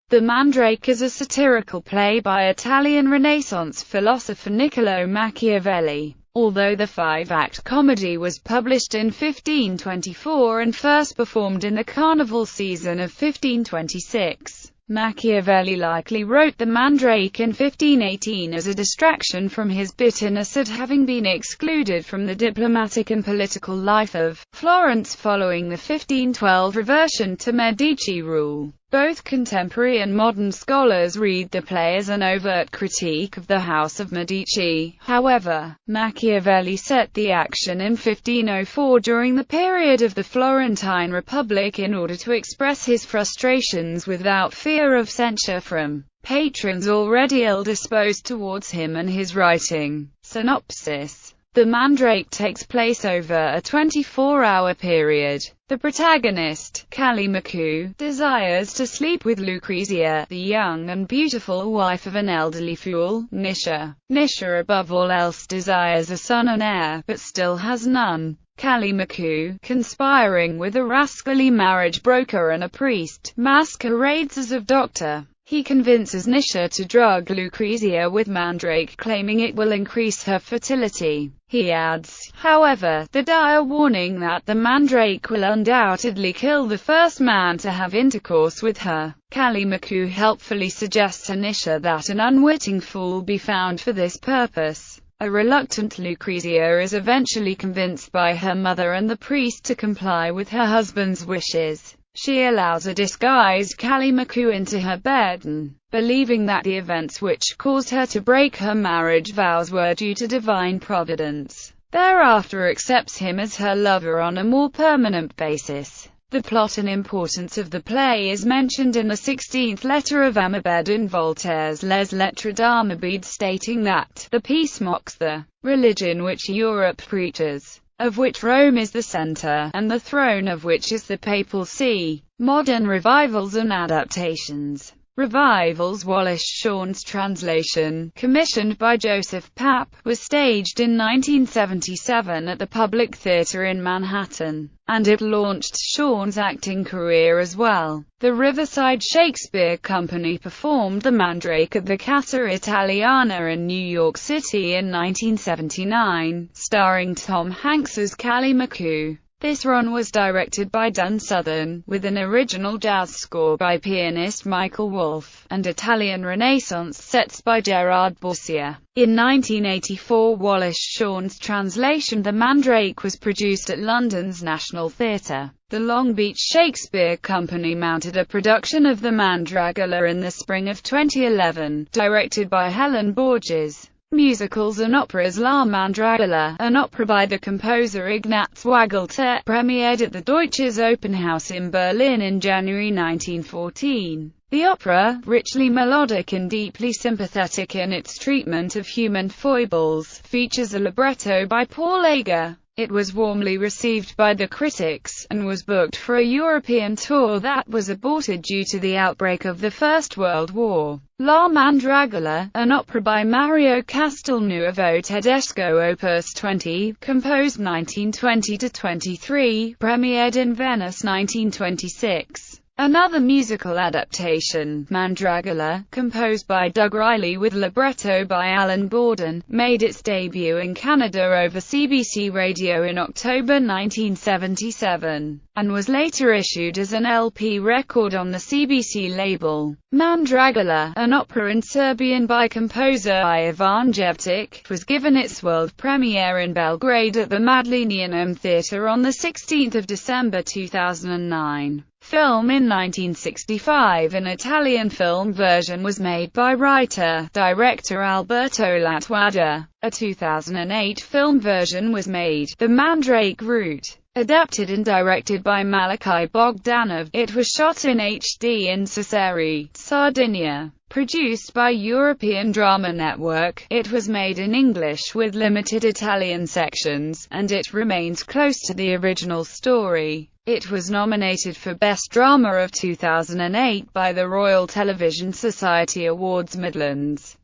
The Mandrake is a satirical play by Italian Renaissance philosopher Niccolò Machiavelli. Although the five-act comedy was published in 1524 and first performed in the carnival season of 1526, Machiavelli likely wrote the Mandrake in 1518 as a distraction from his bitterness at having been excluded from the diplomatic and political life of Florence following the 1512 reversion to Medici rule. Both contemporary and modern scholars read the play as an overt critique of the House of Medici. However, Machiavelli set the action in 1504 during the period of the Florentine Republic in order to express his frustrations without fear of censure from patrons already ill-disposed towards him and his writing. Synopsis: The Mandrake takes place over a 24-hour period. The protagonist, Callimachus, desires to sleep with Lucrezia, the young and beautiful wife of an elderly fool, Nisha. Nisha above all else desires a son and heir, but still has none. Callimachus, conspiring with a rascally marriage broker and a priest, masquerades as a doctor. He convinces Nisha to drug Lucrezia with Mandrake, claiming it will increase her fertility. He adds, however, the dire warning that the Mandrake will undoubtedly kill the first man to have intercourse with her. Callimachus helpfully suggests to Nisha that an unwitting fool be found for this purpose. A reluctant Lucrezia is eventually convinced by her mother and the priest to comply with her husband's wishes. She allows a disguised Callimachus into her bed and, believing that the events which caused her to break her marriage vows were due to divine providence, thereafter accepts him as her lover on a more permanent basis. The plot and importance of the play is mentioned in the 16th letter of Amabed in Voltaire's Les Lettres d'Amabide, stating that the piece mocks the religion which Europe preaches, of which Rome is the center, and the throne of which is the papal see. Modern revivals and adaptations. Revivals: Wallace Shawn's translation, commissioned by Joseph Papp, was staged in 1977 at the Public Theatre in Manhattan, and it launched Shawn's acting career as well. The Riverside Shakespeare Company performed The Mandrake at the Casa Italiana in New York City in 1979, starring Tom Hanks as Callimachus. This run was directed by Dan Southern, with an original jazz score by pianist Michael Wolff, and Italian Renaissance sets by Gerard Borsia. In 1984, Wallace Shawn's translation The Mandrake was produced at London's National Theatre. The Long Beach Shakespeare Company mounted a production of The Mandragola in the spring of 2011, directed by Helen Borges. Musicals and operas. La Mandragola, an opera by the composer Ignaz Wagelter, premiered at the Deutsches Opernhaus in Berlin in January 1914. The opera, richly melodic and deeply sympathetic in its treatment of human foibles, features a libretto by Paul Eger. It was warmly received by the critics, and was booked for a European tour that was aborted due to the outbreak of the First World War. La Mandragola, an opera by Mario Castelnuovo Tedesco Opus 20, composed 1920–23, premiered in Venice 1926. Another musical adaptation, Mandragola, composed by Doug Riley with libretto by Alan Borden, made its debut in Canada over CBC Radio in October 1977, and was later issued as an LP record on the CBC label. Mandragola, an opera in Serbian by composer Ivan Jevtic, was given its world premiere in Belgrade at the Madlenianum Theatre on 16 December 2009. Film in 1965. An Italian film version was made by writer-director Alberto Lattuada. A 2008 film version was made, The Mandrake Route, adapted and directed by Malachi Bogdanov. It was shot in HD in Sassari, Sardinia. Produced by European Drama Network, it was made in English with limited Italian sections, and it remains close to the original story. It was nominated for Best Drama of 2008 by the Royal Television Society Awards Midlands.